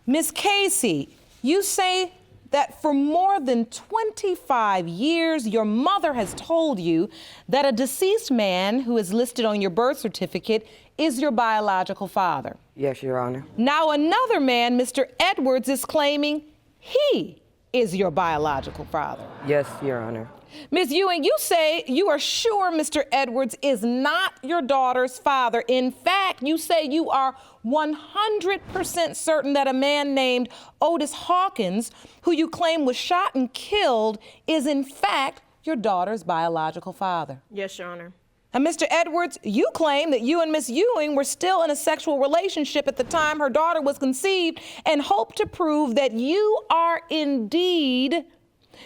Miss Cayce, you say that for more than 25 years, your mother has told you that a deceased man who is listed on your birth certificate is your biological father. Yes, Your Honor. Now another man, Mr. Edwards, is claiming he is your biological father. Yes, Your Honor. Ms. Ewing, you say you are sure Mr. Edwards is not your daughter's father. In fact, you say you are 100% certain that a man named Otis Hawkins, who you claim was shot and killed, is in fact your daughter's biological father. Yes, Your Honor. And Mr. Edwards, you claim that you and Miss Ewing were still in a sexual relationship at the time her daughter was conceived and hope to prove that you are indeed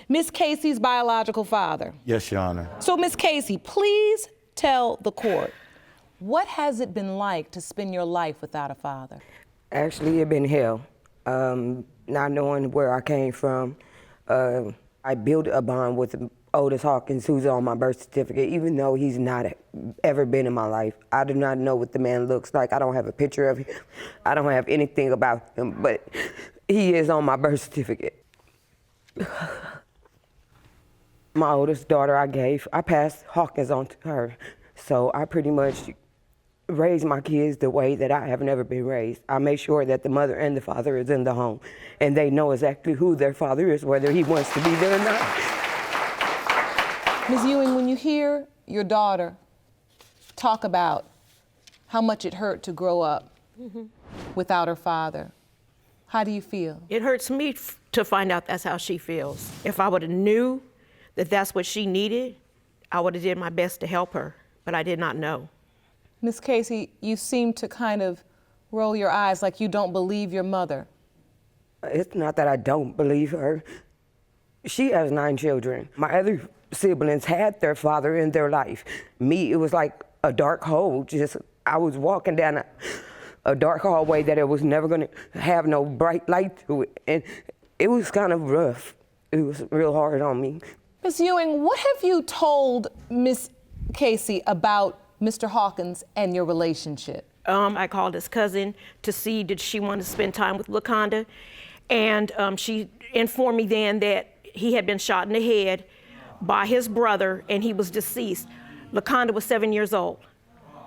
Miss Cayce's biological father. Yes, Your Honor. So, Miss Cayce, please tell the court, what has it been like to spend your life without a father? Actually, it been hell. Not knowing where I came from. I built a bond with Otis Hawkins, who's on my birth certificate, even though he's not ever been in my life. I do not know what the man looks like. I don't have a picture of him. I don't have anything about him, but he is on my birth certificate. My oldest daughter I passed Hawkins on to her. So I pretty much raised my kids the way that I have never been raised. I make sure that the mother and the father is in the home and they know exactly who their father is, whether he wants to be there or not. Ms. Ewing, when you hear your daughter talk about how much it hurt to grow up without her father, how do you feel? It hurts me to find out that's how she feels. If I would have knew that that's what she needed, I would have did my best to help her, but I did not know. Ms. Cayce, you seem to kind of roll your eyes like you don't believe your mother. It's not that I don't believe her. She has 9 children. My other siblings had their father in their life. Me, it was like a dark hole. I was walking down a dark hallway that it was never gonna have no bright light to it. And it was kind of rough. It was real hard on me. Ms. Ewing, what have you told Ms. Cayce about Mr. Hawkins and your relationship? I called his cousin to see did she want to spend time with LaConda, and she informed me then that he had been shot in the head by his brother and he was deceased. LaConda was 7 years old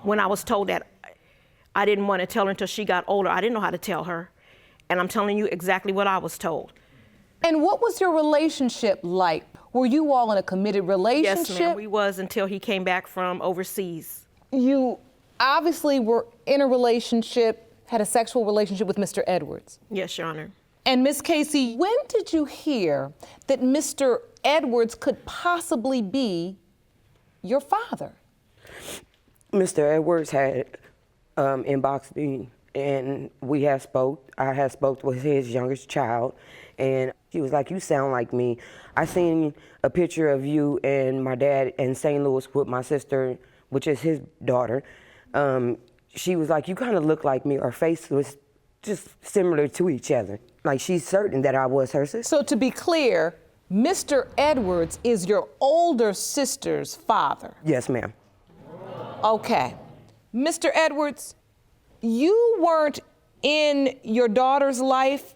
when I was told that. I didn't want to tell her until she got older. I didn't know how to tell her, and I'm telling you exactly what I was told. And what was your relationship like? Were you all in a committed relationship? Yes, ma'am, we was until he came back from overseas. You obviously were in a relationship, had a sexual relationship with Mr. Edwards. Yes, Your Honor. And Miss Cayce, when did you hear that Mr. Edwards could possibly be your father? Mr. Edwards had inboxed me and we had spoke. I had spoke with his youngest child and she was like, you sound like me. I seen a picture of you and my dad in St. Louis with my sister, which is his daughter. She was like, you kind of look like me. Our face was just similar to each other. Like, she's certain that I was her sister. So to be clear, Mr. Edwards is your older sister's father? Yes, ma'am. Okay. Mr. Edwards, you weren't in your daughter's life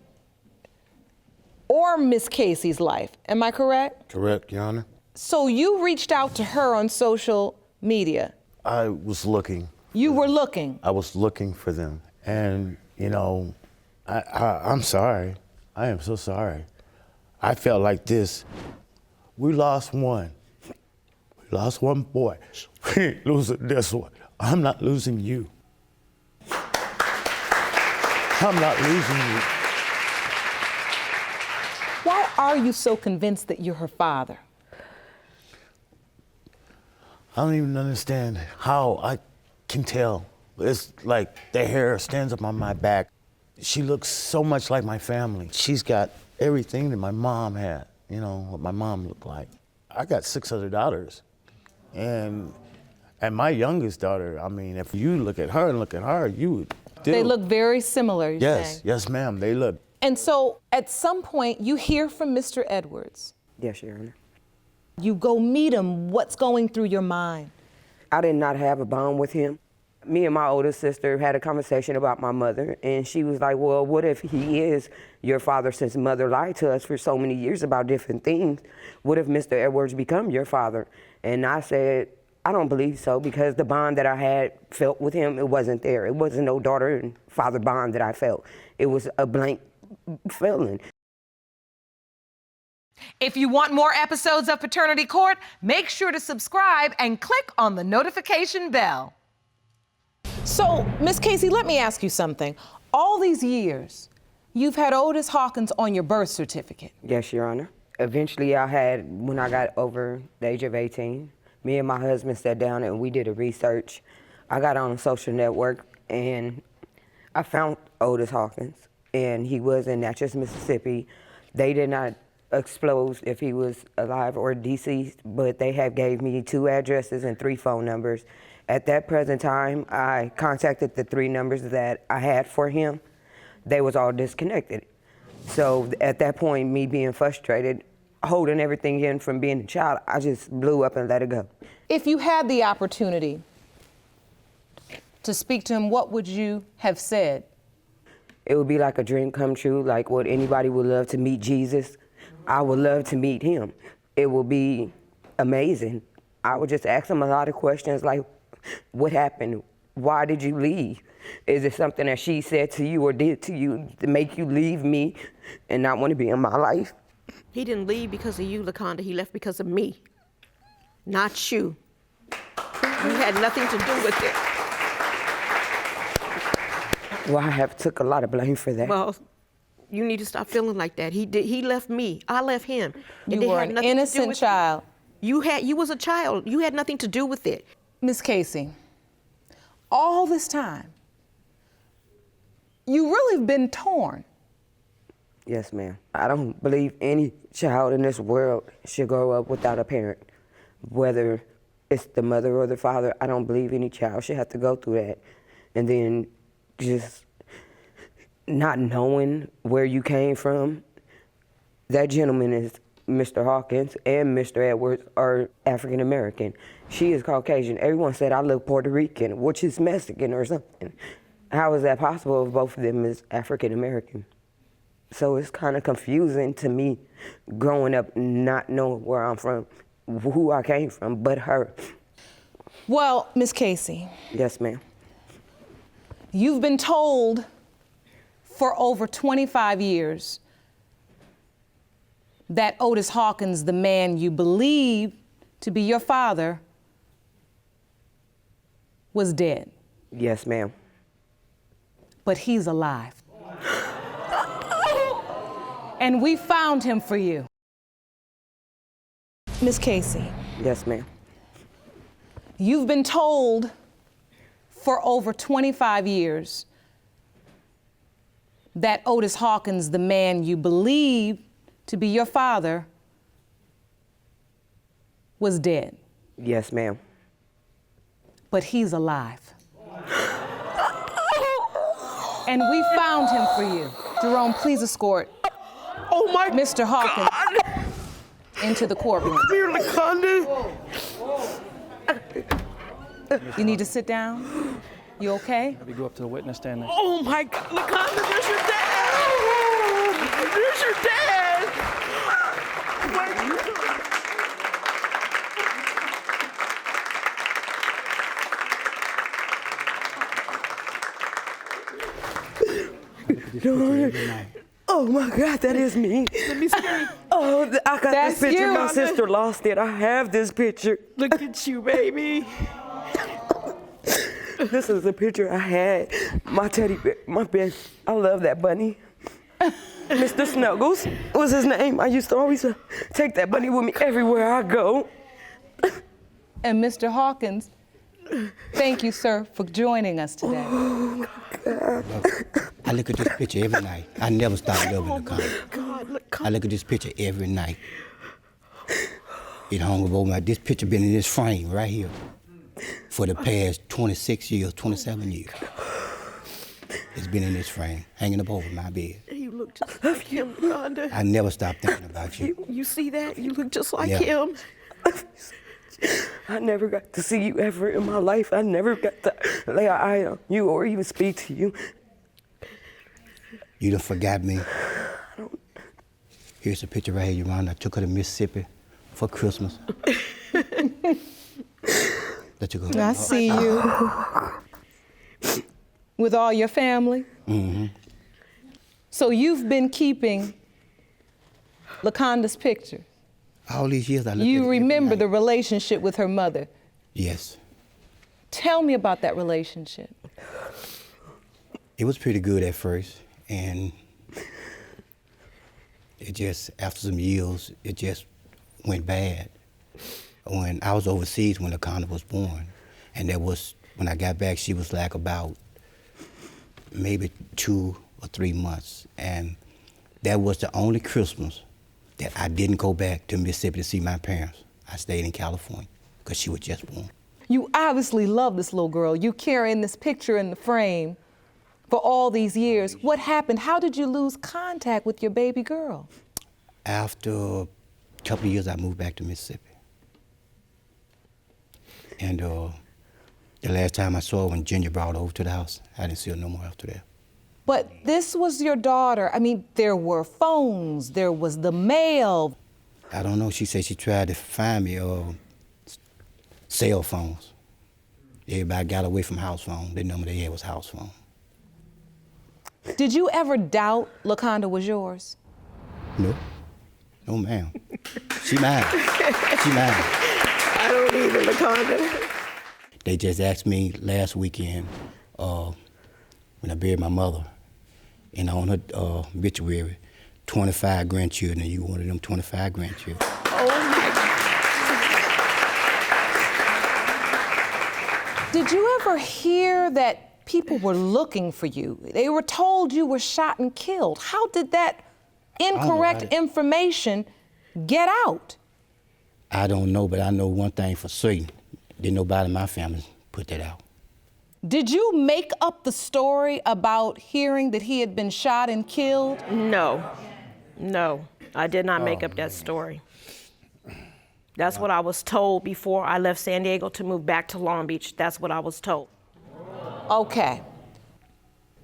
or Miss Cayce's life, am I correct? Correct, Your Honor. So you reached out to her on social media? I was looking. You were looking? I was looking for them. And, you know, I'm sorry. I am so sorry. I felt like this. We lost one. We lost one boy. We ain't losing this one. I'm not losing you. I'm not losing you. Why are you so convinced that you're her father? I don't even understand how I can tell. It's like the hair stands up on my back. She looks so much like my family. She's got everything that my mom had, you know, what my mom looked like. I got 6 other daughters. And my youngest daughter, I mean, if you look at her and look at her, you would still... They look very similar, you're saying? Yes, ma'am, they look. And so at some point, you hear from Mr. Edwards. Yes, Your Honor. You go meet him. What's going through your mind? I did not have a bond with him. Me and my older sister had a conversation about my mother, and she was like, well, what if he is your father, since mother lied to us for so many years about different things? What if Mr. Edwards become your father? And I said, I don't believe so, because the bond that I had felt with him, it wasn't there. It wasn't no daughter and father bond that I felt. It was a blank feeling. If you want more episodes of Paternity Court, make sure to subscribe and click on the notification bell. So, Miss Cayce, let me ask you something. All these years, you've had Otis Hawkins on your birth certificate. Yes, Your Honor. Eventually, when I got over the age of 18, me and my husband sat down and we did a research. I got on a social network and I found Otis Hawkins, and he was in Natchez, Mississippi. They did not disclose if he was alive or deceased, but they have gave me 2 addresses and 3 phone numbers. At that present time, I contacted the 3 numbers that I had for him. They was all disconnected. So at that point, me being frustrated, holding everything in from being a child, I just blew up and let it go. If you had the opportunity to speak to him, what would you have said? It would be like a dream come true, like what anybody would love to meet Jesus. I would love to meet him. It would be amazing. I would just ask him a lot of questions like, what happened? Why did you leave? Is it something that she said to you or did to you to make you leave me and not want to be in my life? He didn't leave because of you, LaConda. He left because of me, not you. You had nothing to do with it. Well, I have took a lot of blame for that. Well, you need to stop feeling like that. He left me. I left him. You were an innocent child. You was a child. You had nothing to do with it. Miss Cayce, all this time, you really have been torn. Yes, ma'am. I don't believe any child in this world should grow up without a parent. Whether it's the mother or the father, I don't believe any child should have to go through that. And then just not knowing where you came from. That gentleman is Mr. Hawkins, and Mr. Edwards are African American. She is Caucasian. Everyone said I look Puerto Rican, which is Mexican or something. How is that possible if both of them is African American? So it's kind of confusing to me growing up not knowing where I'm from, who I came from, but her. Well, Miss Cayce. Yes, ma'am. You've been told for over 25 years that Otis Hawkins, the man you believe to be your father, was dead. Yes, ma'am. But he's alive. And we found him for you. Miss Cayce. Yes, ma'am. You've been told for over 25 years that Otis Hawkins, the man you believe to be your father, was dead. Yes, ma'am. But he's alive. And we found him for you. Jerome, please escort Mr. Hawkins into the courtroom. Here, LaConda. You need to sit down? You okay? We go up to the witness stand next. Oh my God, LaConda, there's your dad! There's your dad! Oh my God, that is me. Let me see. Oh, I got That's this picture. you. My sister lost it. I have this picture. Look at you, baby. This is a picture I had. My teddy bear, my best. I love that bunny. Mr. Snuggles was his name. I used to always take that bunny with me everywhere I go. And Mr. Hawkins, thank you, sir, for joining us today. Oh, God. I look at this picture every night. I never stop loving LaConda. God, I look at this picture every night. It hung over my, this picture been in this frame right here for the past 26 years, 27 years. It's been in this frame, hanging up over my bed. you look just like him, LaConda. I never stop thinking about you. You see that? You look just like Yeah. him. I never got to see you ever in my life. I never got to lay an eye on you or even speak to you. You done forgot me. Here's a picture right here, Yolanda. I took her to Mississippi for Christmas. Let you go. I see you. With all your family? Mm-hmm. So you've been keeping LaConda's picture? All these years I looked at it You every remember night. the relationship with her mother? Yes. Tell me about that relationship. It was pretty good at first, and it just, after some years, it just went bad. When I was overseas when LaConda was born, and that was, when I got back, she was like about maybe 2 or 3 months, and that was the only Christmas that I didn't go back to Mississippi to see my parents. I stayed in California, because she was just born. You obviously love this little girl. You carrying this picture in the frame for all these years. What happened? How did you lose contact with your baby girl? After a couple of years, I moved back to Mississippi. And the last time I saw her when Ginger brought her over to the house, I didn't see her no more after that. But this was your daughter. I mean, there were phones, there was the mail. I don't know, she said she tried to find me cell phones. Everybody got away from house phone. The number they had was house phone. Did you ever doubt LaConda was yours? No. No, ma'am. She mine. She mine. I don't either, LaConda. They just asked me last weekend when I buried my mother, and on her obituary, 25 grandchildren, and you one of them 25 grandchildren. Oh my God. Did you ever hear that people were looking for you? They were told you were shot and killed. How did that incorrect information get out? I don't know, but I know one thing for certain. Didn't nobody in my family put that out. Did you make up the story about hearing that he had been shot and killed? No, I did not make up that story. That's what I was told before I left San Diego to move back to Long Beach. That's what I was told. Okay.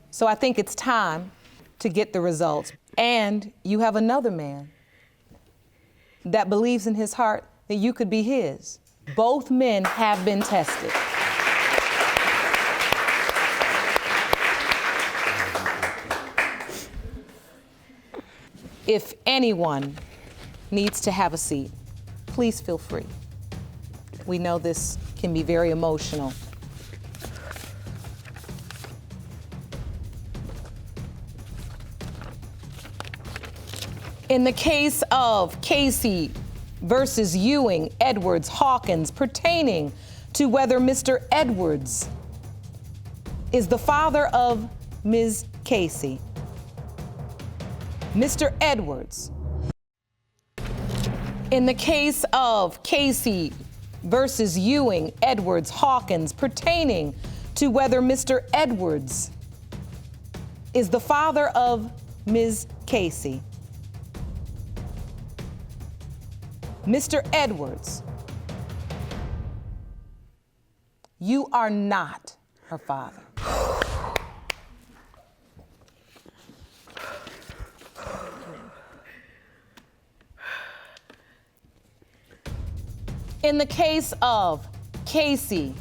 So I think it's time to get the results. And you have another man that believes in his heart that you could be his. Both men have been tested. If anyone needs to have a seat, please feel free. We know this can be very emotional. In the case of Cayce versus Ewing, Edwards, Hawkins, pertaining to whether Mr. Edwards is the father of Ms. Cayce, Mr. Edwards. In the case of Cayce versus Ewing, Edwards, Hawkins, pertaining to whether Mr. Edwards is the father of Ms. Cayce, Mr. Edwards, you are not her father. In the case of Cayce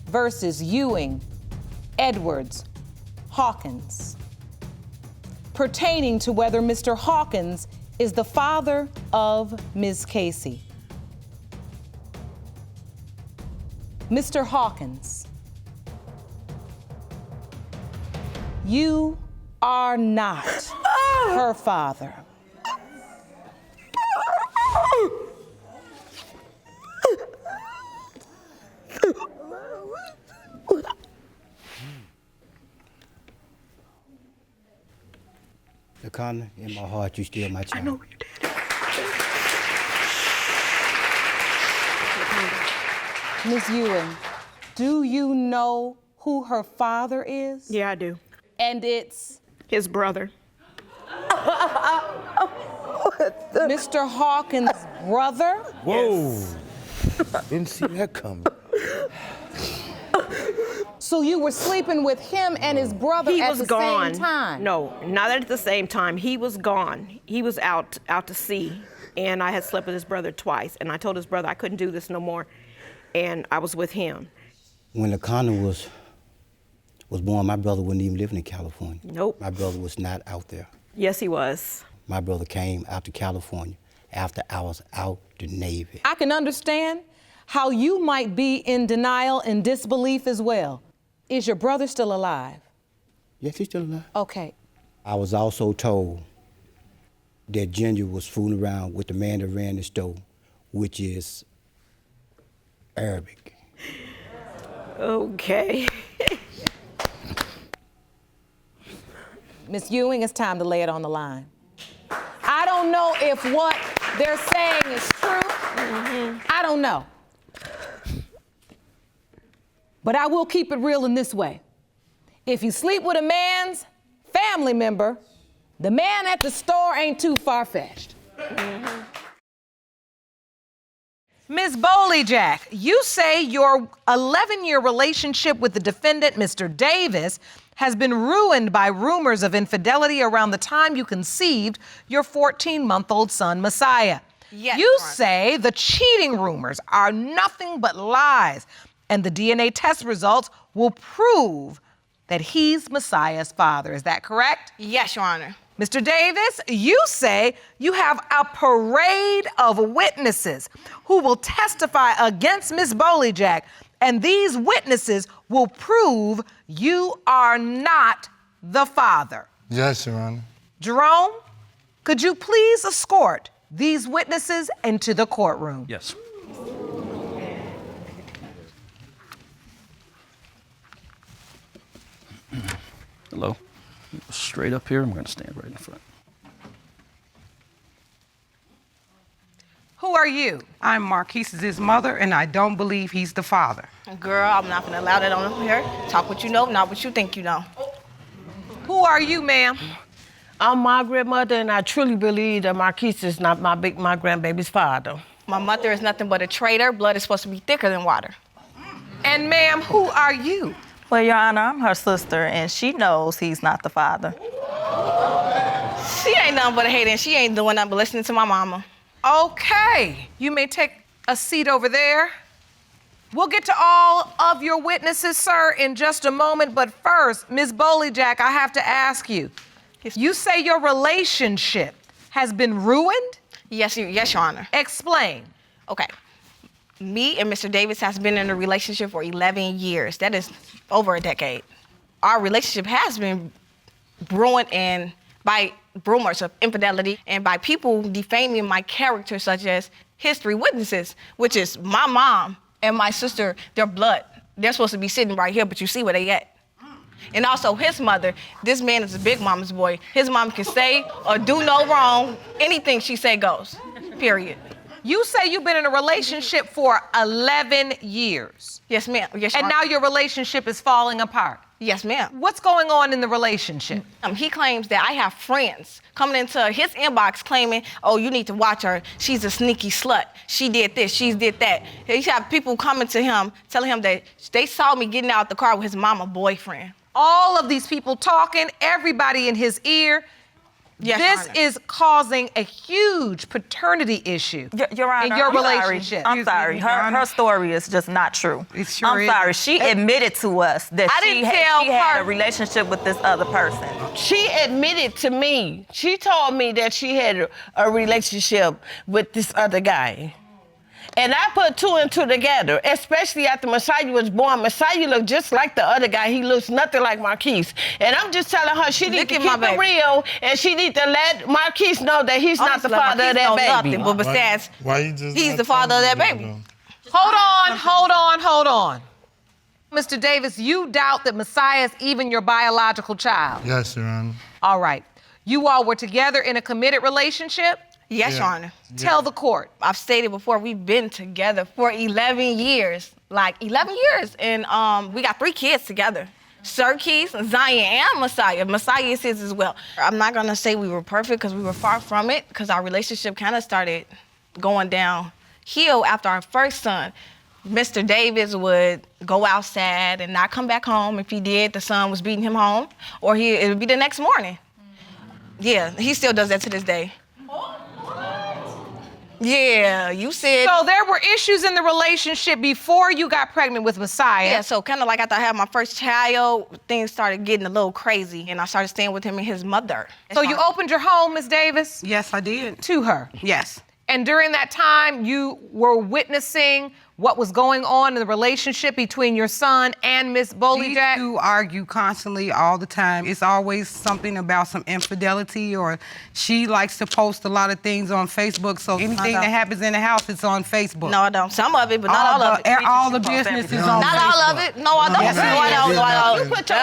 versus Ewing, Edwards, Hawkins, pertaining to whether Mr. Hawkins is the father of Ms. Cayce, Mr. Hawkins, you are not her father. LaConda, in my heart, you still my child. I know you did. Ms. Ewing, do you know who her father is? Yeah, I do. And it's His brother. Mr. Hawkins' brother? Whoa. Didn't see that coming. So you were sleeping with him and his brother He at was the gone. same time? No, not at the same time. He was gone. He was out to sea, and I had slept with his brother twice. And I told his brother I couldn't do this no more, and I was with him. When LaConda was born, my brother wasn't even living in California. Nope. My brother was not out there. Yes, he was. My brother came out to California after I was out the Navy. I can understand how you might be in denial and disbelief as well. Is your brother still alive? Yes, he's still alive. Okay. I was also told that Ginger was fooling around with the man that ran the store, which is Arabic. Okay. Miss Ewing, it's time to lay it on the line. I don't know if what they're saying is true. I don't know. But I will keep it real in this way. If you sleep with a man's family member, the man at the store ain't too far-fetched. Ms. Boleyjack, you say your 11-year relationship with the defendant, Mr. Davis, has been ruined by rumors of infidelity around the time you conceived your 14-month-old son, Messiah. Yes, You Mark. say the cheating rumors are nothing but lies, and the DNA test results will prove that he's Messiah's father. Is that correct? Yes, Your Honor. Mr. Davis, you say you have a parade of witnesses who will testify against Ms. Boleyjack, and these witnesses will prove you are not the father. Yes, Your Honor. Jerome, could you please escort these witnesses into the courtroom? Yes. Hello. Straight up here. I'm going to stand right in front. Who are you? I'm Marquise's mother, and I don't believe he's the father. Girl, I'm not gonna allow that on here. Talk what you know, not what you think you know. Who are you, ma'am? I'm my grandmother, and I truly believe that Marquise is not my grandbaby's father. My mother is nothing but a traitor. Blood is supposed to be thicker than water. And ma'am, who are you? Well, Your Honor, I'm her sister, and she knows he's not the father. She ain't nothing but a hater, and she ain't doing nothing but listening to my mama. Okay, you may take a seat over there. We'll get to all of your witnesses, sir, in just a moment, but first, Ms. Boleyjack, I have to ask you. You say your relationship has been ruined? Yes, Your Honor. Explain. Okay. Me and Mr. Davis has been in a relationship for 11 years. That is over a decade. Our relationship has been ruined and by rumors of infidelity and by people defaming my character, such as history witnesses, which is my mom and my sister, their blood. They're supposed to be sitting right here, but you see where they at. And also his mother, this man is a big mama's boy. His mom can say or do no wrong. Anything she say goes, period. You say you've been in a relationship for 11 years. Yes, ma'am. Yes, Your And Honor. now your relationship is falling apart. Yes, ma'am. What's going on in the relationship? He claims that I have friends coming into his inbox claiming, oh, you need to watch her. She's a sneaky slut. She did this, she did that. He have people coming to him, telling him that they saw me getting out the car with his mama boyfriend. All of these people talking, everybody in his ear. Yes, This Your Honor. is causing a huge paternity issue Your Honor, in your I'm relationship. Sorry. I'm sorry. Her story is just not true. It sure I'm is. sorry. She admitted to us that I she didn't tell had her. a relationship with this other person. She admitted to me. She told me that she had a relationship with this other guy. And I put two and two together, especially after Messiah was born. Messiah looked just like the other guy. He looks nothing like Marquise. And I'm just telling her she needs Look to at my keep it baby. real, and she needs to let Marquise know that he's not the father of that baby. Nothing, but besides, Why you just he's not the father of that telling me baby. Hold on. Mr. Davis, you doubt that Messiah is even your biological child. Yes, Your Honor. All right. You all were together in a committed relationship? yes, Yeah. Your Honor. Tell the court. I've stated before, we've been together for 11 years. Like 11 years. And we got 3 kids together. Sir Cayce, Zion, and Messiah. Messiah is his as well. I'm not gonna say we were perfect because we were far from it, because our relationship kind of started going down heal after our first son, Mr. Davis would go outside and not come back home. If he did, the son was beating him home, or it would be the next morning. Yeah, he still does that to this day. Yeah, you said. So there were issues in the relationship before you got pregnant with Messiah. Yeah, so kind of like after I had my first child, things started getting a little crazy, and I started staying with him and his mother. So you opened your home, Ms. Davis? Yes, I did. To her? Yes. And during that time, you were witnessing what was going on in the relationship between your son and Miss Boleyjack? These two argue constantly all the time. It's always something about some infidelity, or she likes to post a lot of things on Facebook, so anything that happens in the house, it's on Facebook. No, I don't. Some of it, but not all of it. All the business is on Facebook. Not all of it. No, I don't. Yes, No, I don't. No, I don't. You put your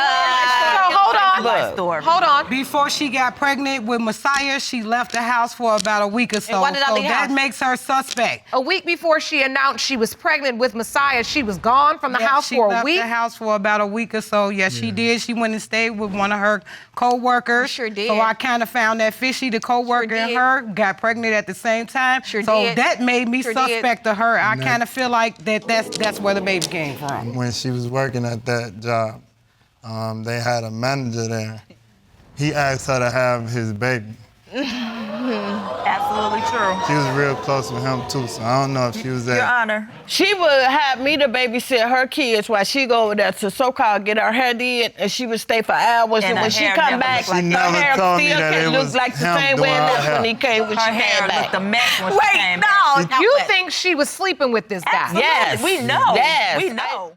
Hold on. Before she got pregnant with Messiah, she left the house for about a week or so. And why did I leave the that house? makes her suspect. A week before she announced she was pregnant with Messiah, she was gone from the house for a week? She left the house for about a week or so. Yes, she did. She went and stayed with one of her co-workers. Sure did. So I kind of found that fishy. The co-worker and her got pregnant at the same time. Sure so did. that made me Sure suspect of her. I kind of feel like that's where the baby came from. When she was working at that job, they had a manager there. He asked her to have his baby. Absolutely true. She was real close with him too, so I don't know if she was there. Your Honor. She would have me to babysit her kids while she go over there to so-called get her hair did, and she would stay for hours. And when she come back, She her never hair told me still that can it look was like the him same way it doing her looked when hair. he came when Her she hair came back. looked a mess when she came back. You think she was sleeping with this guy? Yes. We know. Yes. We know.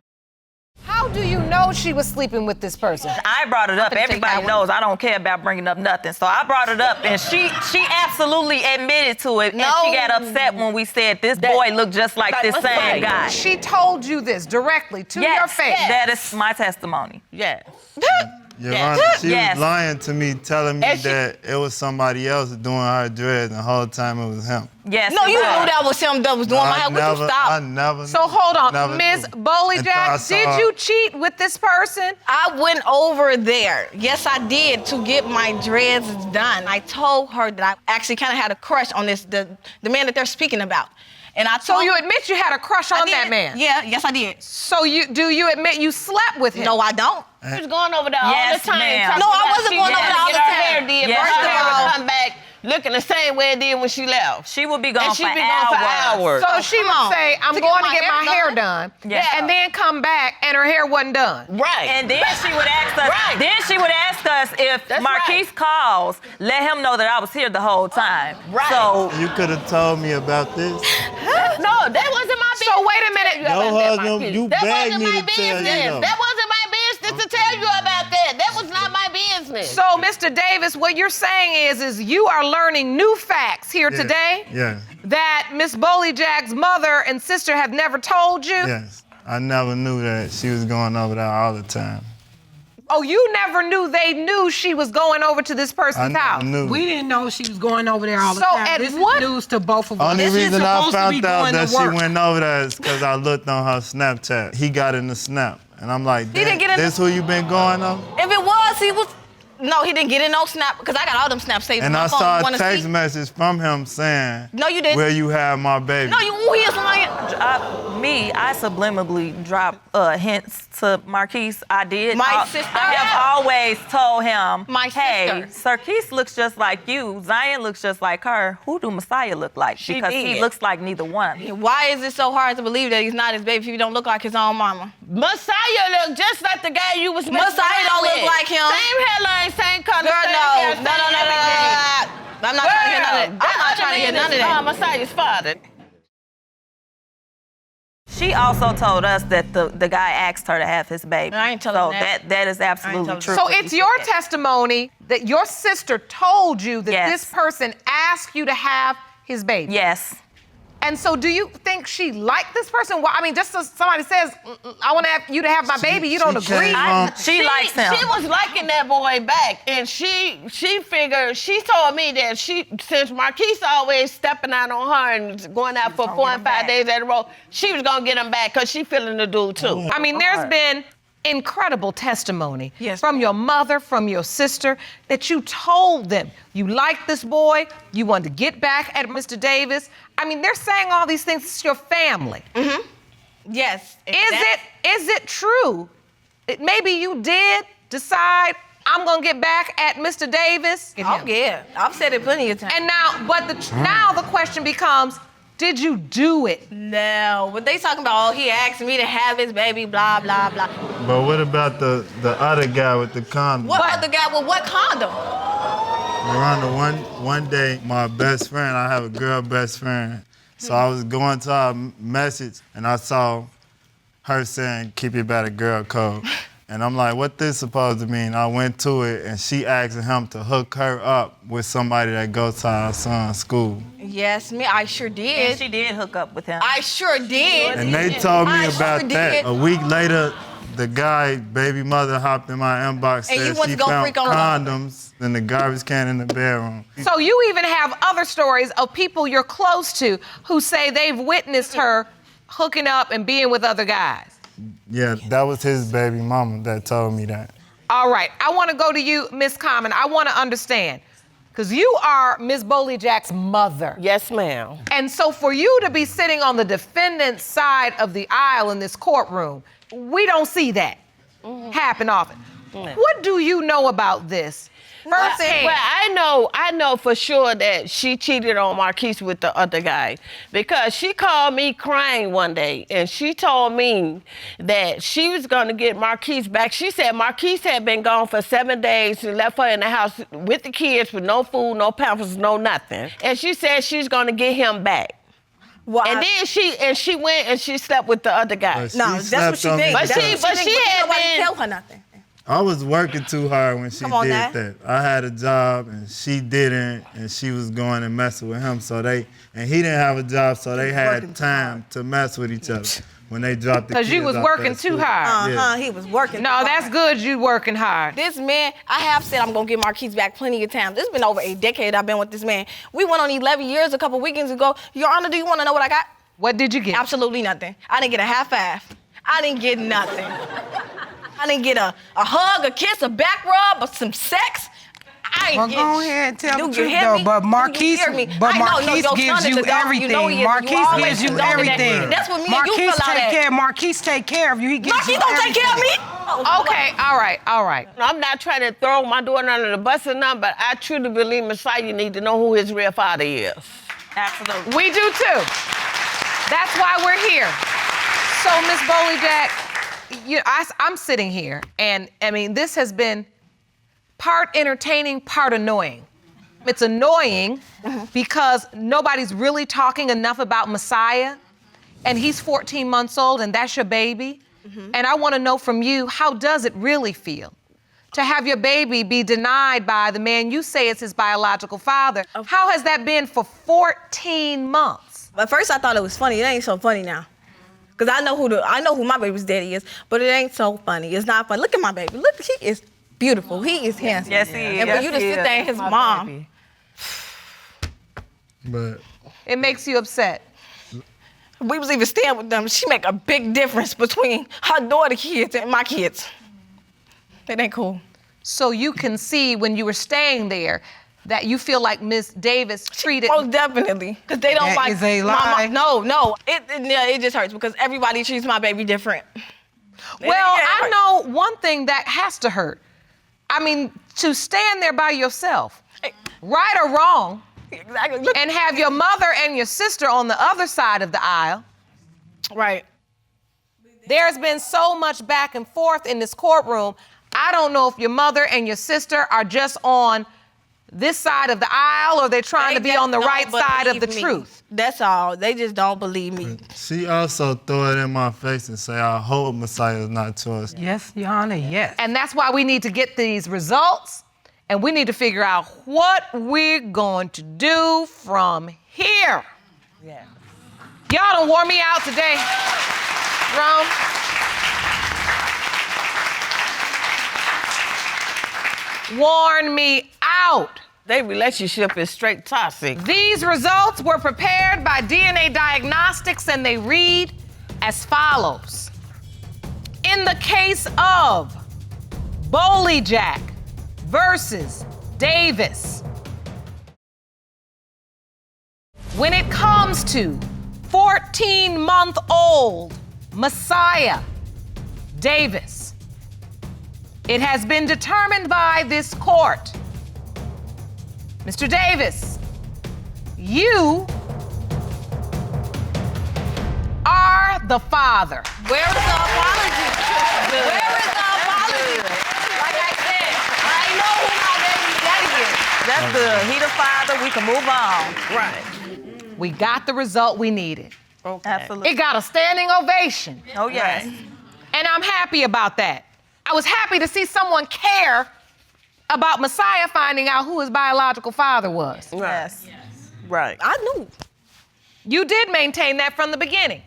How do you know she was sleeping with this person? I brought it up. finna take Everybody that one. knows I don't care about bringing up nothing. So I brought it up, and she absolutely admitted to it. And she got upset when we said this boy looked just like this same guy. She told you this directly to your face. That is my testimony. Yes. Your Honor, she was lying to me, telling me that it was somebody else doing her dreads, and the whole time it was him. Yes. No, you knew that was him that was doing my hair. Would you stop? I never. So hold on, never Ms. knew. Boleyjack, did you cheat with this person? I went over there. Yes, I did, to get my dreads done. I told her that I actually kind of had a crush on the man that they're speaking about. And I So told you admit you had a crush on that man? Yeah, yes, I did. So do you admit you slept with him? No, I don't. She was going over there all Yes, the time. ma'am. No, I wasn't going over there all the Get her time. hair did, Yes, but her hair ma'am. would come back looking the same way it did when she left. She would be gone, And she'd for, be gone for hours. So she come would on. say, I'm To going get to get my my hair hair done. Yeah. And then come back and her hair wasn't done. Right. And then she would ask us. Right. Then she would ask us if That's Marquise calls, let him know that I was here the whole time. Right. So You could have told me about this. No, that wasn't my business. So wait a minute. No, husband, you That begged wasn't me my to tell you business. though. That wasn't my business to tell you about that. That was not my business. So, Mr. Davis, what you're saying is you are learning new facts here today Yes, that Miss Boleyjack's mother and sister have never told you? yes. I never knew that she was going over there all the time. Oh, you never knew they knew she was going over to this I person's house? never knew. We didn't know she was going over there all the So time. at This what- is news to both of us. Only This is reason I supposed to be found out doing that the she work. went over there is because I looked on her Snapchat. He got in the snap. And I'm like, didn't get in this who you been going on? If it was, he was. No, he didn't get in no snap because I got all them snaps saved. And on my I phone. saw You a wanna text see? message from him saying, No, you didn't. where you have my baby. No, he is lying. I subliminally dropped hints to Marquise. I did. My sister? I have always told him, My hey, sister. Sarkis looks just like you. Zion looks just like her. Who do Messiah look like? She Because did. he looks like neither one. Why is it so hard to believe that he's not his baby if he don't look like his own mama? Messiah looked just like the guy you was messing Messiah around don't look with. like him. Same hairline, same color, Girl, same no. hair, No, same no, no, no, everything. no. I'm not trying to hear none of that. I'm not trying to hear none of that. Messiah's father. She also told us that the guy asked her to have his baby. I ain't telling so that. that is absolutely true. So it's your testimony that your sister told you that Yes. this person asked you to have his baby. Yes. And so do you think she liked this person? Well, I mean, just so somebody says, I want to have you to have my baby, you don't she agree? came She likes him. She was liking that boy back, and she figured, she told me that since Marquise always stepping out on her and going out for 4 and 5 days in a row, she was gonna get him back because she feeling the dude too. I mean, there's been incredible testimony Yes, from your mother, from your sister, that you told them you liked this boy, you wanted to get back at Mr. Davis. I mean, they're saying all these things. It's your family. Yes. Is it true? Maybe you did decide, I'm gonna get back at Mr. Davis. Oh, yeah. I've said it plenty of times. And now, now the question becomes, did you do it? No, but they talking about, he asked me to have his baby, blah, blah, blah. But what about the other guy with the condom? What other guy with what condom? Miranda, one day, my best friend, I have a girl best friend, so I was going to her message, and I saw her saying, keep it by the girl code. And I'm like, what this supposed to mean? I went to it, and she asked him to hook her up with somebody that goes to our son's school. Yes, me, I sure did. And she did hook up with him. I sure did. And they told me I about sure that. did. A week later, the guy, baby mother, hopped in my inbox, And you said went she to go found freak on her. condoms in the garbage can in the bedroom. So you even have other stories of people you're close to who say they've witnessed her hooking up and being with other guys. Yeah, that was his baby mama that told me that. All right, I want to go to you, Miss Common. I want to understand, because you are Miss Boleyjack's mother. Yes, ma'am. And so for you to be sitting on the defendant's side of the aisle in this courtroom, we don't see that happen often. What do you know about this? Firsthand. Well, I know for sure that she cheated on Marquise with the other guy, because she called me crying one day and she told me that she was gonna get Marquise back. She said Marquise had been gone for 7 days and left her in the house with the kids with no food, no pampers, no nothing. And she said she's gonna get him back. Well, And then she went and she slept with the other guy. She no, that's what slept she on me. thinks. But That's she- what but thinks, she had nobody been- tell her nothing. I was working too hard when she Come on did now. that. I had a job and she didn't, and she was going and messing with him. And he didn't have a job, so they had time to mess with each other when they dropped the kids. Because you was off working at too school. hard. Yeah. He was working. No, that's good, you working hard. This man, I have said I'm gonna get Marquise back plenty of times. It's been over a decade I've been with this man. We went on 11 years a couple weekends ago. Your Honor, do you wanna know what I got? What did you get? Absolutely nothing. I didn't get a half five. I didn't get nothing. I didn't get a hug, a kiss, a back rub, or some sex. I Well, ain't go get ahead and tell Do the you truth, hear though. me? But Do you Marquise, hear me? but I know, Marquise your gives son is you a dog. everything. You know he is. You Marquise always gives you know that. everything. That's what me and you Marquise fell out take at. care. Marquise take care of you. He gives Marquise you don't take care of me. everything. Okay, all right. I'm not trying to throw my daughter under the bus or nothing, but I truly believe Messiah need to know who his real father is. Absolutely. We do too. That's why we're here. So, Miss Boleyjack, I'm sitting here, and I mean, this has been part entertaining, part annoying. It's annoying because nobody's really talking enough about Messiah, and he's 14 months old, and that's your baby. And I want to know from you, how does it really feel to have your baby be denied by the man you say is his biological father? How has that been for 14 months? At first I thought it was funny. It ain't so funny now. Cause I know who my baby's daddy is, but it ain't so funny. It's not funny. Look at my baby. Look, he is beautiful. He is handsome. Yes, he is. And for you to sit there and his mom. But It makes you upset. We was even staying with them. She make a big difference between her daughter kids and my kids. It ain't cool. So you can see when you were staying there that you feel like Miss Davis treated... Most definitely. Because they don't That like... is a my lie. No. It just hurts because everybody treats my baby different. Well, I know one thing that has to hurt. I mean, to stand there by yourself, right or wrong, Exactly. Look. and have your mother and your sister on the other side of the aisle. Right. There's been so much back and forth in this courtroom. I don't know if your mother and your sister are just on this side of the aisle or they're trying to be on the right side of the truth. That's all. They just don't believe me. she also threw it in my face and say, I hope Messiah is not yours. Yes, Your Honor, yes. And that's why we need to get these results, and we need to figure out what we're going to do from here. Yeah. Y'all done wore me out today. Rome. Warn me out. Their relationship is straight toxic. These results were prepared by DNA Diagnostics, and they read as follows. In the case of Boleyjack versus Davis, when it comes to 14-month-old Messiah Davis, it has been determined by this court, Mr. Davis, you are the father. Where is the apology? Where is the apology? Like I said, I know who my baby daddy is. That's good. He the father. We can move on. Right. We got the result we needed. Okay. Absolutely. It got a standing ovation. Oh, yes. Right. And I'm happy about that. I was happy to see someone care about Messiah finding out who his biological father was. Yes. Right. I knew. You did maintain that from the beginning.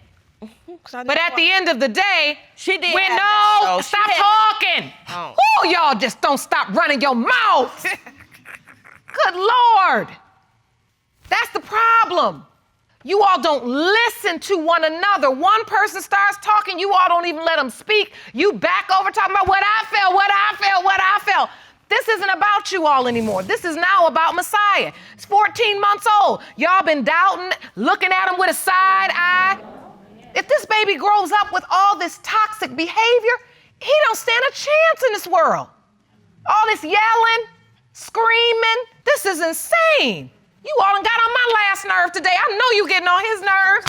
But at the end of the day, She did when have that, no, though. She stop had- talking. Oh. Woo, y'all just don't stop running your mouth. Good Lord. That's the problem. You all don't listen to one another. One person starts talking, you all don't even let them speak. You back over talking about what I felt, what I felt, what I felt. This isn't about you all anymore. This is now about Messiah. It's 14 months old. Y'all been doubting, looking at him with a side eye. If this baby grows up with all this toxic behavior, he don't stand a chance in this world. All this yelling, screaming, this is insane. You all done got on my last nerve today. I know you getting on his nerves.